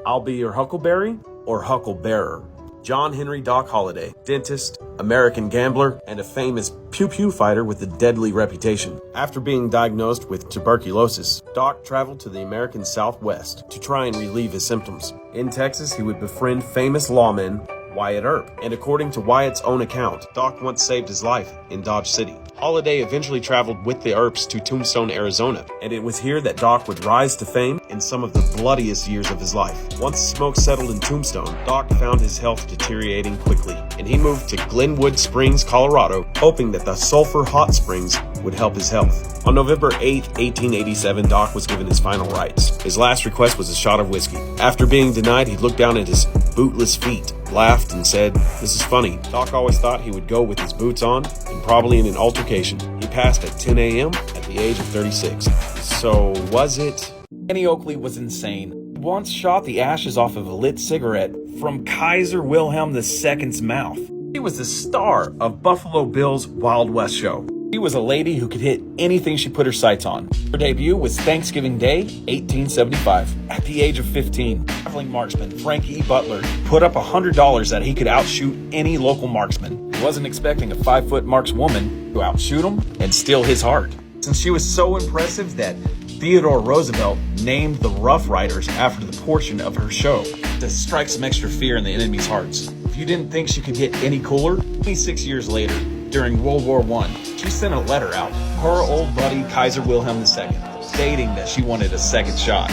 I'll be your Huckleberry or Hucklebearer. John Henry Doc Holliday, dentist, American gambler, and a famous pew-pew fighter with a deadly reputation. After being diagnosed with tuberculosis, Doc traveled to the American Southwest to try and relieve his symptoms. In Texas, he would befriend famous lawman Wyatt Earp, and according to Wyatt's own account, Doc once saved his life in Dodge City. Holliday eventually traveled with the Earps to Tombstone, Arizona, and it was here that Doc would rise to fame in some of the bloodiest years of his life. Once smoke settled in Tombstone, Doc found his health deteriorating quickly, and he moved to Glenwood Springs, Colorado, hoping that the sulfur hot springs would help his health. On November 8, 1887, Doc was given his final rites. His last request was a shot of whiskey. After being denied, he looked down at his bootless feet, laughed, and said, "This is funny." Doc always thought he would go with his boots on, and probably in an altercation. He passed at 10 a.m. at the age of 36. So, was it? Kenny Oakley was insane. He once shot the ashes off of a lit cigarette from Kaiser Wilhelm II's mouth. He was the star of Buffalo Bill's Wild West show. She was a lady who could hit anything she put her sights on. Her debut was Thanksgiving Day, 1875. At the age of 15, traveling marksman Frank E. Butler put up $100 that he could outshoot any local marksman. He wasn't expecting a 5-foot markswoman to outshoot him and steal his heart. Since she was so impressive that Theodore Roosevelt named the Rough Riders after the portion of her show to strike some extra fear in the enemy's hearts. If you didn't think she could get any cooler, 26 years later, during World War I, she sent a letter out, her old buddy Kaiser Wilhelm II, stating that she wanted a second shot.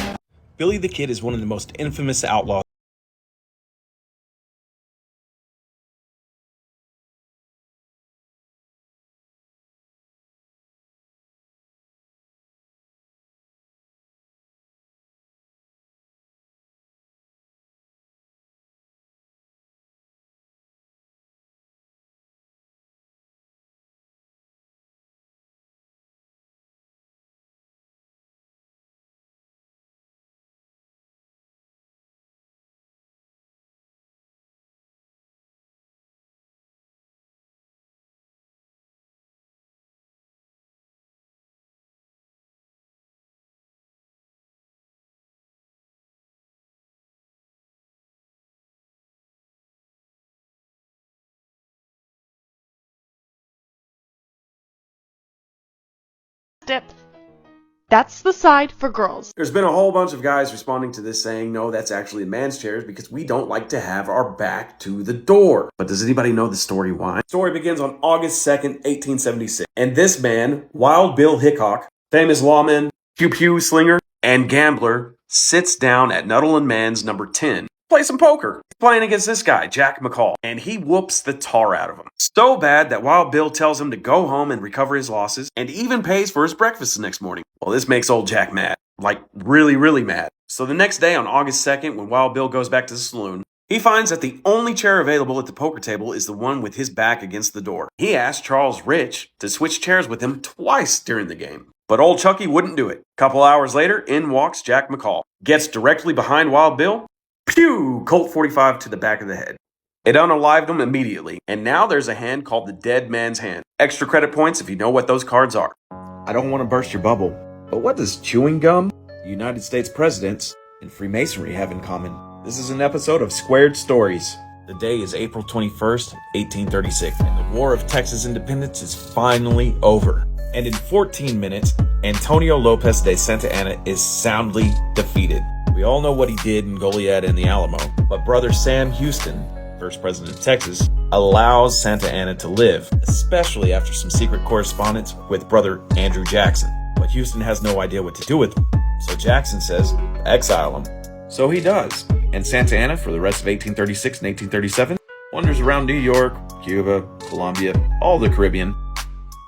Billy the Kid is one of the most infamous outlaws. That's the side for girls. There's been a whole bunch of guys responding to this saying, no, that's actually a man's chairs because we don't like to have our back to the door. But does anybody know the story why? The story begins on August 2nd, 1876. And this man, Wild Bill Hickok, famous lawman, pew-pew slinger, and gambler, sits down at Nuttall and Mann's number 10. Play some poker. He's playing against this guy, Jack McCall, and he whoops the tar out of him. So bad that Wild Bill tells him to go home and recover his losses, and even pays for his breakfast the next morning. Well, this makes old Jack mad. Like, really, really mad. So the next day on August 2nd, when Wild Bill goes back to the saloon, he finds that the only chair available at the poker table is the one with his back against the door. He asked Charles Rich to switch chairs with him twice during the game. But old Chucky wouldn't do it. A couple hours later, in walks Jack McCall. Gets directly behind Wild Bill. Pew! Colt 45 to the back of the head. It unalived him immediately, and now there's a hand called the Dead Man's Hand. Extra credit points if you know what those cards are. I don't want to burst your bubble, but what does chewing gum, the United States presidents, and Freemasonry have in common? This is an episode of Squared Stories. The day is April 21st, 1836, and the War of Texas Independence is finally over. And in 14 minutes, Antonio Lopez de Santa Anna is soundly defeated. We all know what he did in Goliad and the Alamo, but brother Sam Houston, first president of Texas, allows Santa Anna to live, especially after some secret correspondence with brother Andrew Jackson. But Houston has no idea what to do with him, so Jackson says, exile him. So he does, and Santa Anna, for the rest of 1836 and 1837, wanders around New York, Cuba, Colombia, all the Caribbean,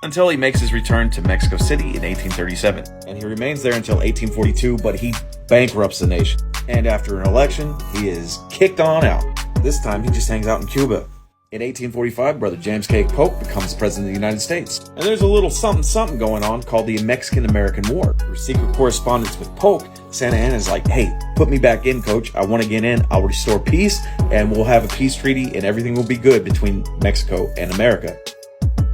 until he makes his return to Mexico City in 1837. And he remains there until 1842, but he bankrupts the nation. And after an election, he is kicked on out. This time, he just hangs out in Cuba. In 1845, brother James K. Polk becomes president of the United States. And there's a little something going on called the Mexican-American War. Through secret correspondence with Polk, Santa Anna's like, hey, put me back in, coach. I want to get in. I'll restore peace, and we'll have a peace treaty, and everything will be good between Mexico and America.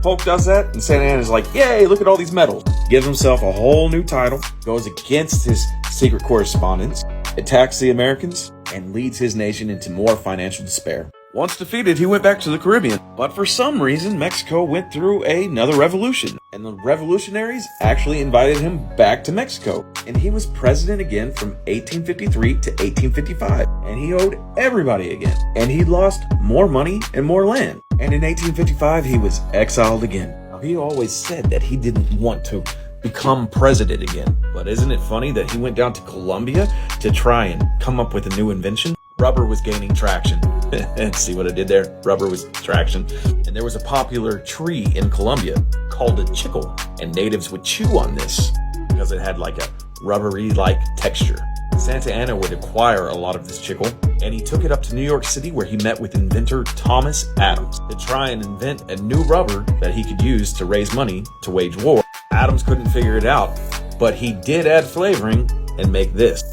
Polk does that, and Santa Anna's like, yay, look at all these medals. Gives himself a whole new title, goes against his secret correspondence, attacks the Americans, and leads his nation into more financial despair. Once defeated, he went back to the Caribbean, but for some reason, Mexico went through another revolution, and the revolutionaries actually invited him back to Mexico, and he was president again from 1853 to 1855, and he owed everybody again, and he lost more money and more land, and in 1855, he was exiled again. Now, he always said that he didn't want to become president again, but isn't it funny that he went down to Colombia to try and come up with a new invention? Rubber was gaining traction. See what I did there? Rubber was traction. And there was a popular tree in Colombia called a chicle, and natives would chew on this because it had like a rubbery-like texture. Santa Anna would acquire a lot of this chicle, and he took it up to New York City where he met with inventor Thomas Adams to try and invent a new rubber that he could use to raise money to wage war. Adams couldn't figure it out, but he did add flavoring and make this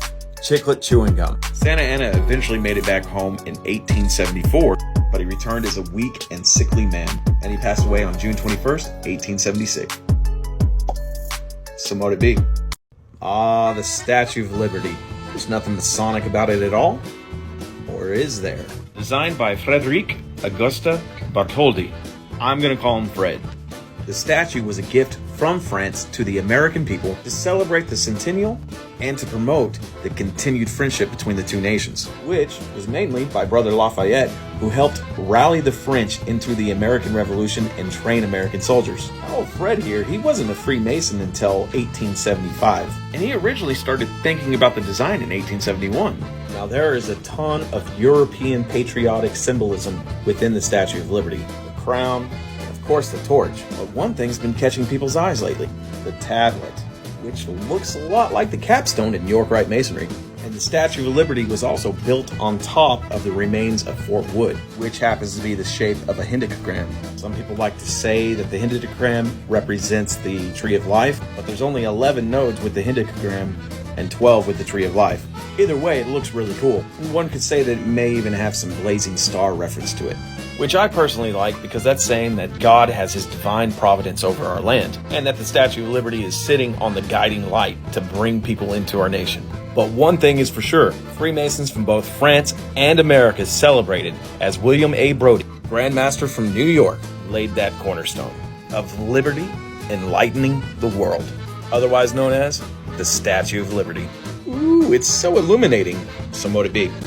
chiclet chewing gum. Santa Anna eventually made it back home in 1874, but he returned as a weak and sickly man, and he passed away on June 21st, 1876. So mote it be. Ah, the Statue of Liberty. There's nothing Masonic about it at all? Or is there? Designed by Frederic Auguste Bartholdi. I'm gonna call him Fred. The statue was a gift from France to the American people to celebrate the centennial and to promote the continued friendship between the two nations, which was mainly by Brother Lafayette, who helped rally the French into the American Revolution and train American soldiers. Oh, Fred here, he wasn't a Freemason until 1875, and he originally started thinking about the design in 1871. Now, there is a ton of European patriotic symbolism within the Statue of Liberty. The crown, and of course the torch. But one thing's been catching people's eyes lately: the tablet, which looks a lot like the capstone in Yorkite masonry. And the Statue of Liberty was also built on top of the remains of Fort Wood, which happens to be the shape of a hendecagram. Some people like to say that the hendecagram represents the Tree of Life, but there's only 11 nodes with the hendecagram and 12 with the Tree of Life. Either way, it looks really cool. And one could say that it may even have some blazing star reference to it, which I personally like because that's saying that God has his divine providence over our land, and that the Statue of Liberty is sitting on the guiding light to bring people into our nation. But one thing is for sure, Freemasons from both France and America celebrated as William A. Brodie, Grand Master from New York, laid that cornerstone of liberty enlightening the world, otherwise known as the Statue of Liberty. Ooh, it's so illuminating. So mote it be.